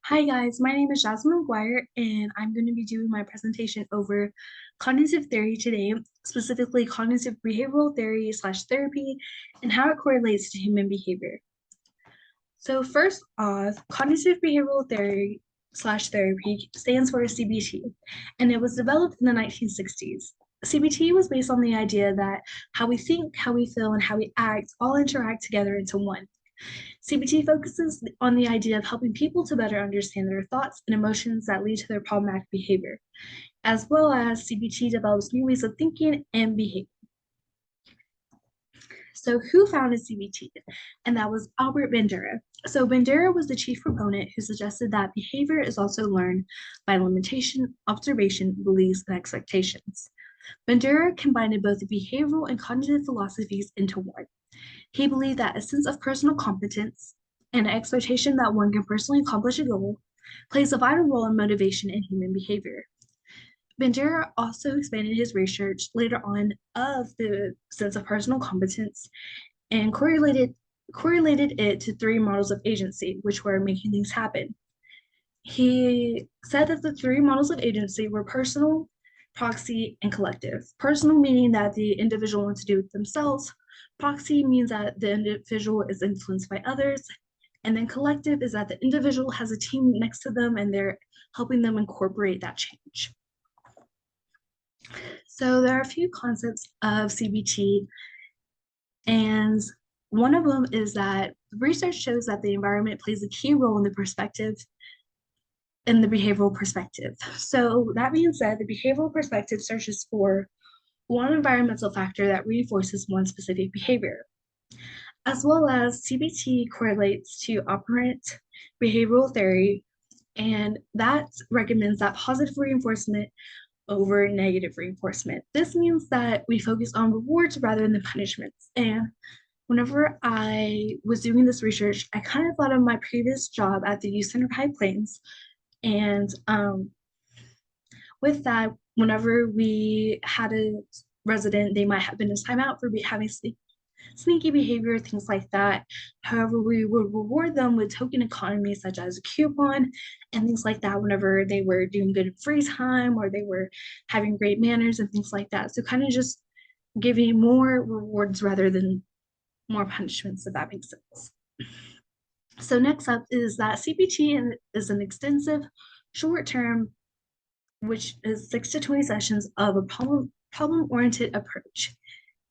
Hi guys, my name is Jasmine McGuire and I'm going to be doing my presentation over cognitive theory today, specifically cognitive behavioral theory slash therapy and how it correlates to human behavior. So first off, cognitive behavioral theory slash therapy stands for CBT, and it was developed in the 1960s. CBT was based on the idea that how we think, how we feel, and how we act all interact together into one. CBT focuses on the idea of helping people to better understand their thoughts and emotions that lead to their problematic behavior, as well as CBT develops new ways of thinking and behaving. So, who founded CBT? And that was Albert Bandura. So, Bandura was the chief proponent who suggested that behavior is also learned by limitation, observation, beliefs, and expectations. Bandura combined both the behavioral and cognitive philosophies into one. He believed that a sense of personal competence and an expectation that one can personally accomplish a goal plays a vital role in motivation and human behavior. Bandura also expanded his research later on of the sense of personal competence and correlated it to three models of agency, which were making things happen. He said that the three models of agency were personal, proxy, and collective. Personal meaning that the individual wants to do it themselves. Proxy means that the individual is influenced by others. And then collective is that the individual has a team next to them and they're helping them incorporate that change. So there are a few concepts of CBT, and one of them is that research shows that the environment plays a key role in the perspective in the behavioral perspective. So that being said, the behavioral perspective searches for one environmental factor that reinforces one specific behavior, as well as CBT correlates to operant behavioral theory, and that recommends that positive reinforcement over negative reinforcement. This means that we focus on rewards rather than punishments. And whenever I was doing this research, I kind of thought of my previous job at the Youth Center of High Plains. And with that, whenever we had a resident, they might have been in timeout for having sneaky behavior, things like that. However, we would reward them with token economy, such as a coupon and things like that, whenever they were doing good in free time or they were having great manners and things like that. So, kind of just giving more rewards rather than more punishments, if that makes sense. So, next up is that CBT is an extensive, short term, which is 6 to 20 sessions of a problem-oriented approach.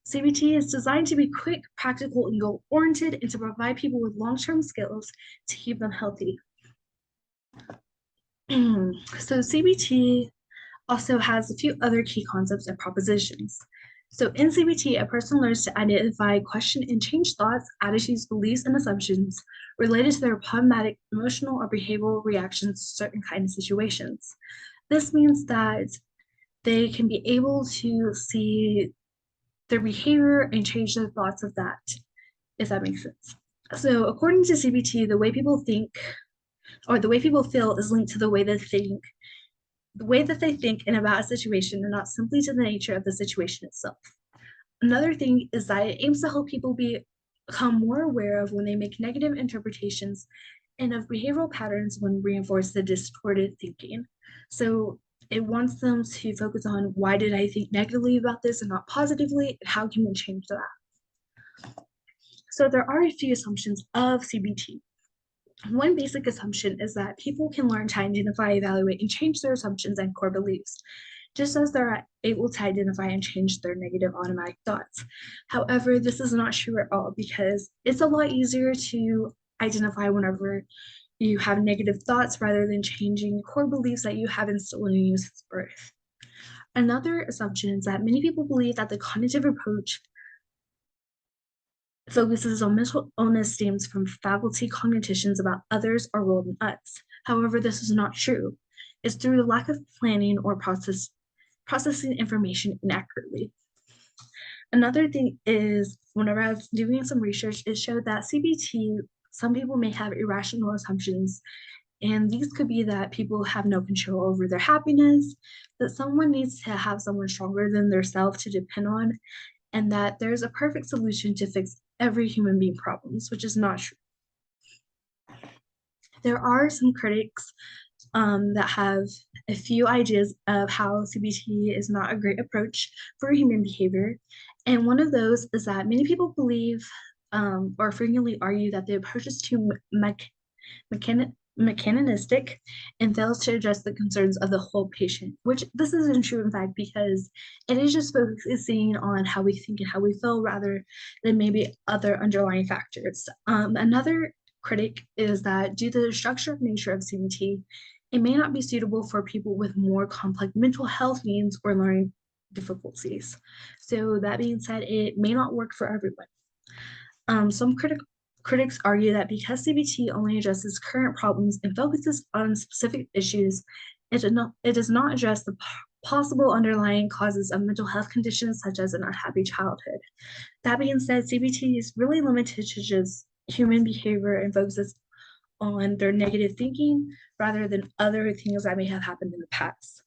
CBT is designed to be quick, practical, and goal-oriented, and to provide people with long-term skills to keep them healthy. So CBT also has a few other key concepts and propositions. So in CBT, a person learns to identify, question, and change thoughts, attitudes, beliefs, and assumptions related to their problematic emotional or behavioral reactions to certain kinds of situations. This means that they can be able to see their behavior and change their thoughts of that, if that makes sense. So, according to CBT, the way people think or the way people feel is linked to the way they think, and about a situation, and not simply to the nature of the situation itself. Another thing is that it aims to help people become more aware of when they make negative interpretations and of behavioral patterns when reinforce the distorted thinking. So it wants them to focus on why did I think negatively about this and not positively, and how can we change that? So there are a few assumptions of CBT. One basic assumption is that people can learn to identify, evaluate, and change their assumptions and core beliefs, just as they're able to identify and change their negative automatic thoughts. However, this is not true at all because it's a lot easier to identify whenever you have negative thoughts rather than changing core beliefs that you have instilled in you since birth. Another assumption is that many people believe that the cognitive approach focuses on mental illness stems from faculty cognitions about others or role in us. However, this is not true. It's through the lack of planning or processing information inaccurately. Another thing is, whenever I was doing some research, it showed that CBT, some people may have irrational assumptions, and these could be that people have no control over their happiness, that someone needs to have someone stronger than themselves to depend on, and that there's a perfect solution to fix every human being problems, which is not true. There are some critics that have a few ideas of how CBT is not a great approach for human behavior. And one of those is that many people believe or frequently argue that the approach is too mechanistic and fails to address the concerns of the whole patient, which this isn't true in fact because it is just focusing on how we think and how we feel rather than maybe other underlying factors. Another critic is that due to the structured nature of CBT, it may not be suitable for people with more complex mental health needs or learning difficulties. So that being said, it may not work for everyone. Some critics argue that because CBT only addresses current problems and focuses on specific issues, it does not address the possible underlying causes of mental health conditions such as an unhappy childhood. That being said, CBT is really limited to just human behavior and focuses on their negative thinking rather than other things that may have happened in the past.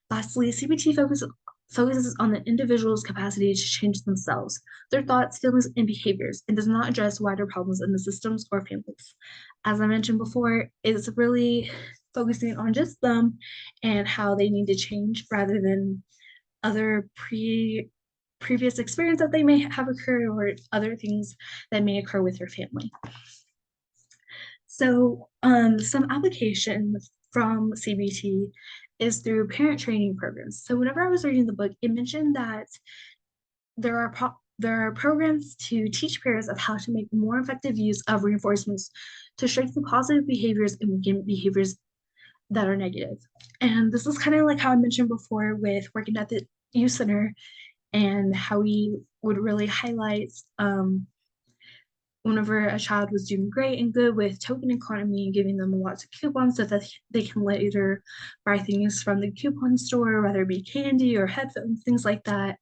Lastly, CBT focuses on the individual's capacity to change themselves, their thoughts, feelings, and behaviors, and does not address wider problems in the systems or families. As I mentioned before, it's really focusing on just them and how they need to change rather than other previous experience that they may have occurred or other things that may occur with your family. So, some applications from CBT is through parent training programs. So, whenever I was reading the book, it mentioned that there are programs to teach parents of how to make more effective use of reinforcements to strengthen positive behaviors and weaken behaviors that are negative. And this is kind of like how I mentioned before with working at the youth center and how we would really highlight whenever a child was doing great and good with token economy, giving them lots of coupons so that they can later buy things from the coupon store, whether it be candy or headphones, things like that.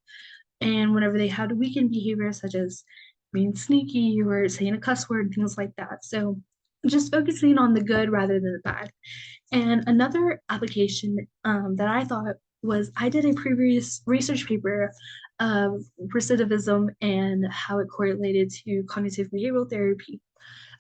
And whenever they had weakened behavior, such as being sneaky or saying a cuss word, things like that. So just focusing on the good rather than the bad. And another application that I thought was I did a previous research paper of recidivism and how it correlated to cognitive behavioral therapy.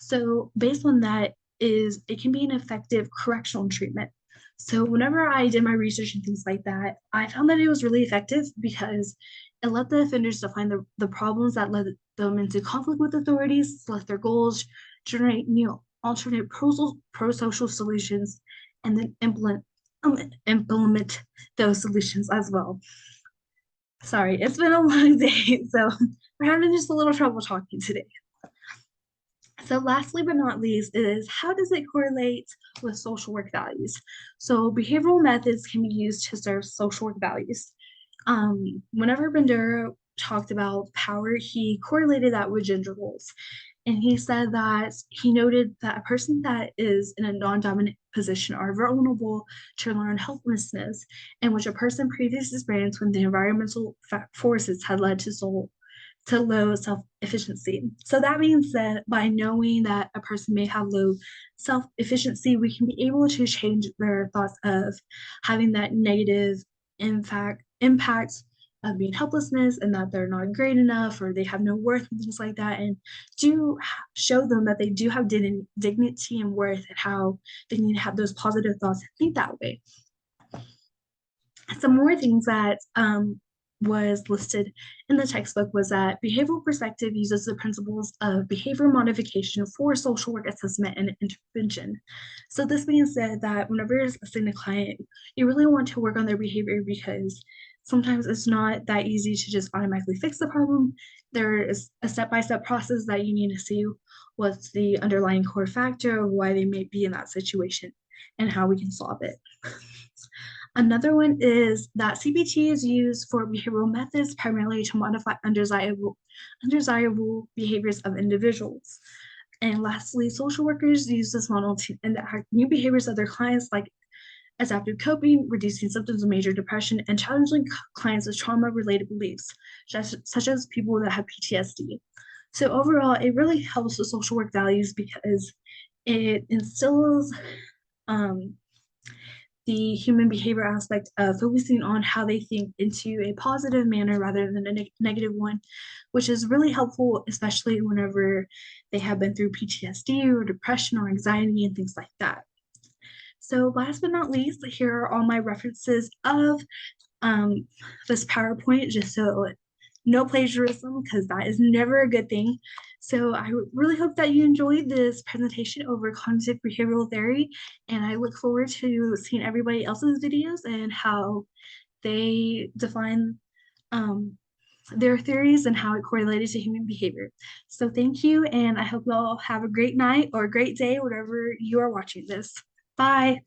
So based on that is it can be an effective correctional treatment. So whenever I did my research and things like that, I found that it was really effective because it led the offenders to find the problems that led them into conflict with authorities, select their goals, generate new alternate pro-social solutions, and then implement those solutions as well. Sorry, it's been a long day, so we're having just a little trouble talking today. So lastly but not least is how does it correlate with social work values? So behavioral methods can be used to serve social work values. Whenever Bandura talked about power, he correlated that with gender roles. And he said that he noted that a person that is in a non-dominant position are vulnerable to learn helplessness, in which a person previously experienced when the environmental forces had led to low self-efficiency. So that being said, by knowing that a person may have low self-efficiency, we can be able to change their thoughts of having that negative impact of being helplessness and that they're not great enough or they have no worth and things like that, and do show them that they do have dignity and worth and how they need to have those positive thoughts and think that way. Some more things that was listed in the textbook was that behavioral perspective uses the principles of behavior modification for social work assessment and intervention. So this being said that whenever you're assessing a client, you really want to work on their behavior because sometimes it's not that easy to just automatically fix the problem. There is a step-by-step process that you need to see what's the underlying core factor of why they may be in that situation and how we can solve it. Another one is that CBT is used for behavioral methods primarily to modify undesirable behaviors of individuals. And lastly, social workers use this model to enact new behaviors of their clients like adaptive coping, reducing symptoms of major depression, and challenging clients with trauma-related beliefs, such as people that have PTSD. So overall, it really helps with social work values because it instills the human behavior aspect of focusing on how they think into a positive manner rather than a negative one, which is really helpful, especially whenever they have been through PTSD or depression or anxiety and things like that. So last but not least, here are all my references of um, this PowerPoint, just so no plagiarism, because that is never a good thing. So I really hope that you enjoyed this presentation over cognitive behavioral theory, and I look forward to seeing everybody else's videos and how they define um, their theories and how it correlated to human behavior. So thank you, and I hope you all have a great night or a great day, whatever you are watching this. Bye.